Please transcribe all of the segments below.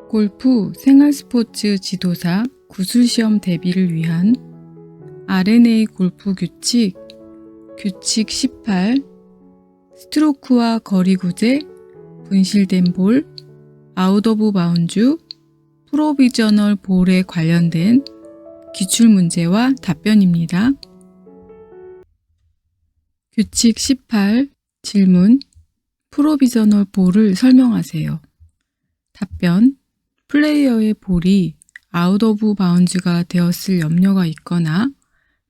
골프 생활스포츠 지도사 구술시험 대비를 위한 R&A 골프 규칙 18 스트로크와 거리 구제, 분실된 볼, 아웃 오브 바운즈, 프로비저널 볼에 관련된 기출문제와 답변입니다. 규칙 18 질문 프로비저널 볼을 설명하세요. 답변 플레이어의 볼이 아웃 오브 바운즈가 되었을 염려가 있거나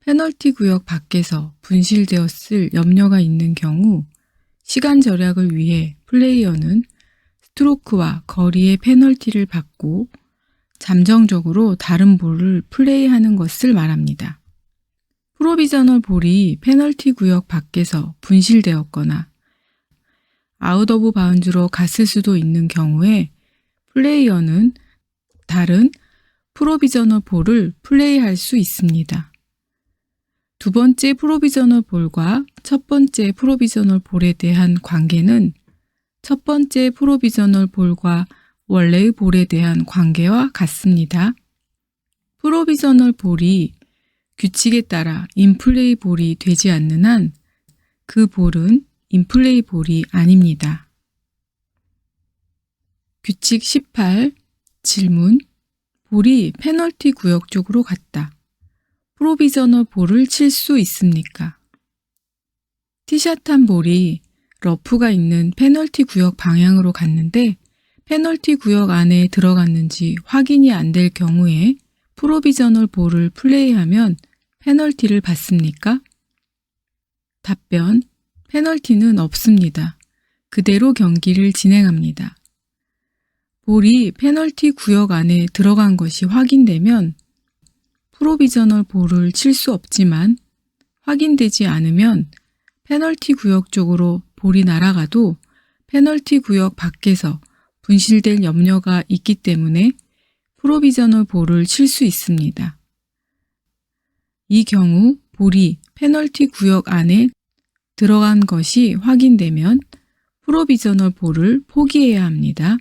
페널티 구역 밖에서 분실되었을 염려가 있는 경우 시간 절약을 위해 플레이어는 스트로크와 거리의 페널티를 받고 잠정적으로 다른 볼을 플레이하는 것을 말합니다. 프로비저널 볼이 페널티 구역 밖에서 분실되었거나 아웃 오브 바운즈로 갔을 수도 있는 경우에 플레이어는 다른 프로비저널 볼을 플레이할 수 있습니다. 두 번째 프로비저널 볼과 첫 번째 프로비저널 볼에 대한 관계는 첫 번째 프로비저널 볼과 원래의 볼에 대한 관계와 같습니다. 프로비저널 볼이 규칙에 따라 인플레이 볼이 되지 않는 한 그 볼은 인플레이 볼이 아닙니다. 규칙 18 질문 볼이 페널티 구역 쪽으로 갔다. 프로비저널 볼을 칠 수 있습니까? 티샷한 볼이 러프가 있는 페널티 구역 방향으로 갔는데 페널티 구역 안에 들어갔는지 확인이 안 될 경우에 프로비저널 볼을 플레이하면 페널티를 받습니까? 답변 페널티는 없습니다. 그대로 경기를 진행합니다. 볼이 페널티 구역 안에 들어간 것이 확인되면 프로비저널 볼을 칠 수 없지만 확인되지 않으면 페널티 구역 쪽으로 볼이 날아가도 페널티 구역 밖에서 분실될 염려가 있기 때문에 프로비저널 볼을 칠 수 있습니다. 이 경우 볼이 페널티 구역 안에 들어간 것이 확인되면 프로비저널 볼을 포기해야 합니다.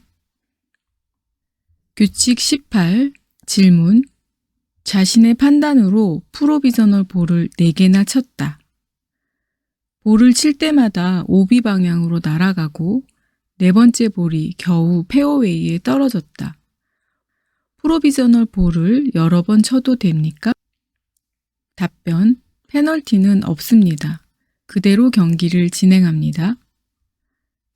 규칙 18 질문 자신의 판단으로 프로비저널 볼을 4개나 쳤다. 볼을 칠 때마다 오비 방향으로 날아가고 네 번째 볼이 겨우 페어웨이에 떨어졌다. 프로비저널 볼을 여러 번 쳐도 됩니까? 답변 페널티는 없습니다. 그대로 경기를 진행합니다.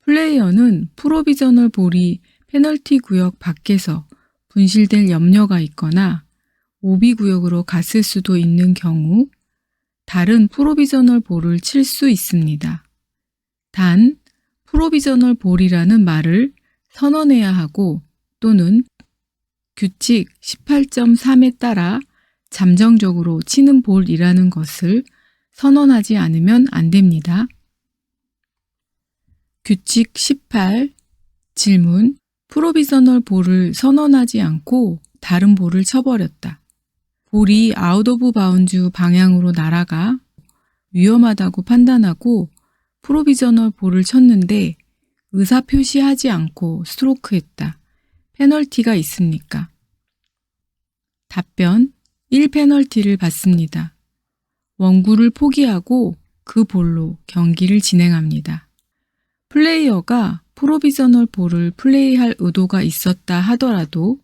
플레이어는 프로비저널 볼이 페널티 구역 밖에서 분실될 염려가 있거나 오비 구역으로 갔을 수도 있는 경우 다른 프로비저널 볼을 칠 수 있습니다. 단 프로비저널 볼이라는 말을 선언해야 하고 또는 규칙 18.3에 따라 잠정적으로 치는 볼이라는 것을 선언하지 않으면 안 됩니다. 규칙 18 질문 프로비저널 볼을 선언하지 않고 다른 볼을 쳐버렸다. 볼이 아웃 오브 바운즈 방향으로 날아가 위험하다고 판단하고 프로비저널 볼을 쳤는데 의사표시하지 않고 스트로크했다. 페널티가 있습니까? 답변 1페널티를 받습니다. 원구를 포기하고 그 볼로 경기를 진행합니다. 플레이어가 프로비저널 볼을 플레이할 의도가 있었다 하더라도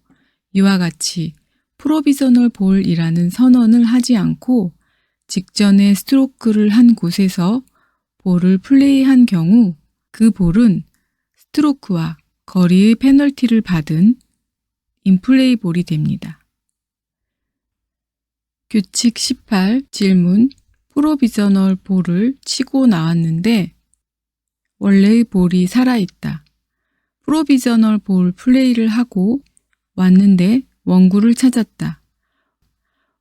이와 같이 프로비저널 볼이라는 선언을 하지 않고 직전에 스트로크를 한 곳에서 볼을 플레이한 경우 그 볼은 스트로크와 거리의 페널티를 받은 인플레이 볼이 됩니다. 규칙 18 질문 프로비저널 볼을 치고 나왔는데 원래의 볼이 살아있다. 프로비저널 볼 플레이를 하고 왔는데 원구를 찾았다.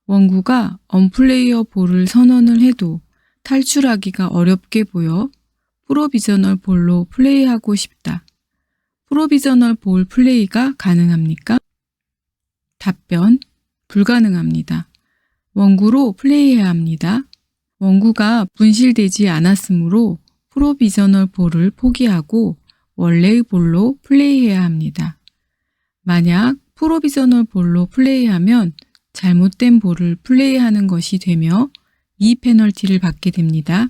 원구가 언플레이어 볼을 선언을 해도 탈출하기가 어렵게 보여 프로비저널 볼로 플레이하고 싶다. 프로비저널 볼 플레이가 가능합니까? 답변 불가능합니다. 원구로 플레이해야 합니다. 원구가 분실되지 않았으므로 프로비저널 볼을 포기하고 원래의 볼로 플레이해야 합니다. 만약 프로비저널 볼로 플레이하면 잘못된 볼을 플레이하는 것이 되며 이 페널티를 받게 됩니다.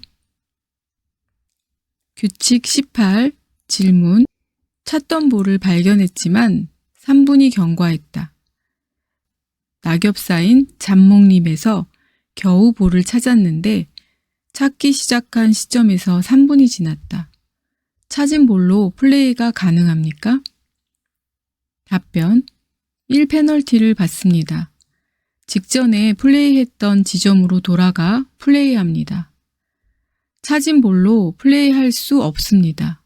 규칙 18 질문 찾던 볼을 발견했지만 3분이 경과했다. 낙엽 쌓인 잡목잎에서 겨우 볼을 찾았는데 찾기 시작한 시점에서 3분이 지났다. 찾은 볼로 플레이가 가능합니까? 답변 1페널티를 받습니다. 직전에 플레이했던 지점으로 돌아가 플레이합니다. 찾은 볼로 플레이할 수 없습니다.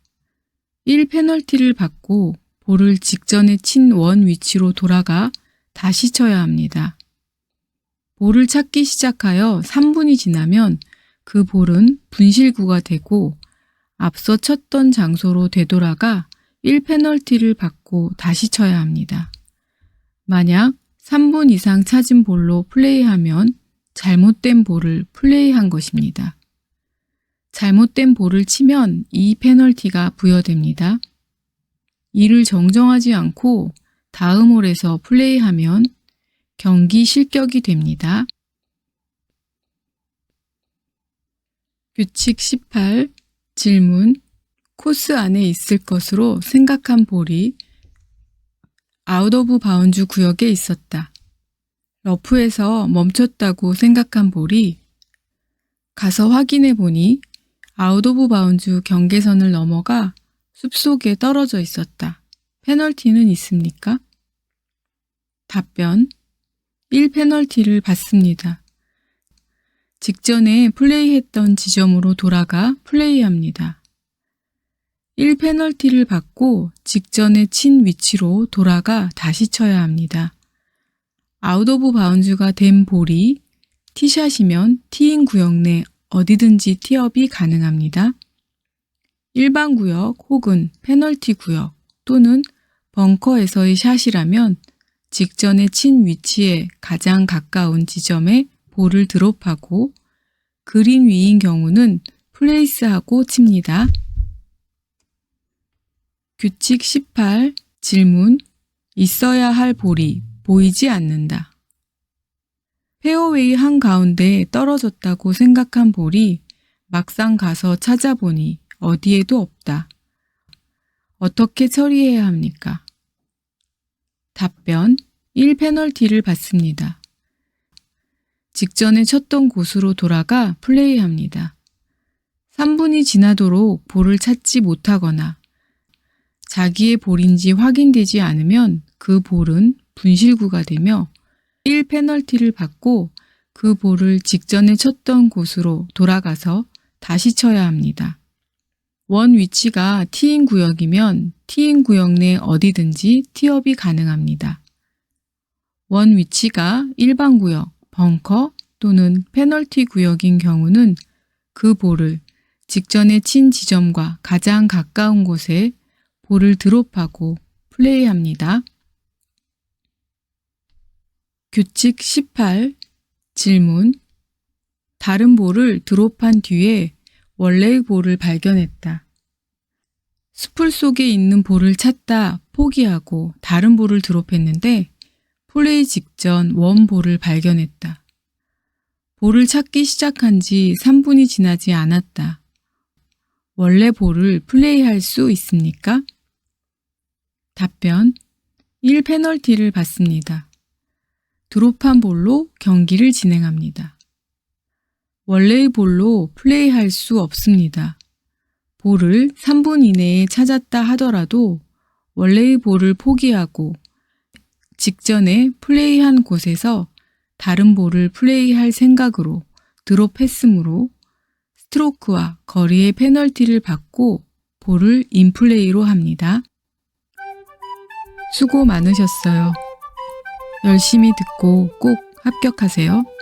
1페널티를 받고 볼을 직전에 친 원 위치로 돌아가 다시 쳐야 합니다. 볼을 찾기 시작하여 3분이 지나면 그 볼은 분실구가 되고 앞서 쳤던 장소로 되돌아가 1페널티를 받고 다시 쳐야 합니다. 만약 3분 이상 찾은 볼로 플레이하면 잘못된 볼을 플레이한 것입니다. 잘못된 볼을 치면 이 페널티가 부여됩니다. 이를 정정하지 않고 다음 홀에서 플레이하면 경기 실격이 됩니다. 규칙 18 질문 코스 안에 있을 것으로 생각한 볼이 아웃 오브 바운즈 구역에 있었다. 러프에서 멈췄다고 생각한 볼이 가서 확인해 보니 아웃 오브 바운즈 경계선을 넘어가 숲속에 떨어져 있었다. 페널티는 있습니까? 답변 1페널티를 받습니다. 직전에 플레이했던 지점으로 돌아가 플레이합니다. 1페널티를 받고 직전에 친 위치로 돌아가 다시 쳐야 합니다. 아웃 오브 바운즈가 된 볼이 티샷이면 티인 구역 내 어디든지 티업이 가능합니다. 일반 구역 혹은 페널티 구역 또는 벙커에서의 샷이라면 직전에 친 위치에 가장 가까운 지점에 볼을 드롭하고 그린 위인 경우는 플레이스하고 칩니다. 규칙 18 질문 있어야 할 볼이 보이지 않는다. 페어웨이 한가운데 떨어졌다고 생각한 볼이 막상 가서 찾아보니 어디에도 없다. 어떻게 처리해야 합니까? 답변 1페널티를 받습니다. 직전에 쳤던 곳으로 돌아가 플레이합니다. 3분이 지나도록 볼을 찾지 못하거나 자기의 볼인지 확인되지 않으면 그 볼은 분실구가 되며 1페널티를 받고 그 볼을 직전에 쳤던 곳으로 돌아가서 다시 쳐야 합니다. 원 위치가 티인 구역이면 티인 구역 내 어디든지 티업이 가능합니다. 원 위치가 일반 구역, 벙커 또는 페널티 구역인 경우는 그 볼을 직전에 친 지점과 가장 가까운 곳에 볼을 드롭하고 플레이합니다. 규칙 18 질문 다른 볼을 드롭한 뒤에 원래의 볼을 발견했다. 수풀 속에 있는 볼을 찾다 포기하고 다른 볼을 드롭했는데 플레이 직전 원 볼을 발견했다. 볼을 찾기 시작한 지 3분이 지나지 않았다. 원래 볼을 플레이할 수 있습니까? 답변 1페널티를 받습니다. 드롭한 볼로 경기를 진행합니다. 원래의 볼로 플레이할 수 없습니다. 볼을 3분 이내에 찾았다 하더라도 원래의 볼을 포기하고 직전에 플레이한 곳에서 다른 볼을 플레이할 생각으로 드롭했으므로 스트로크와 거리의 페널티를 받고 볼을 인플레이로 합니다. 수고 많으셨어요. 열심히 듣고 꼭 합격하세요.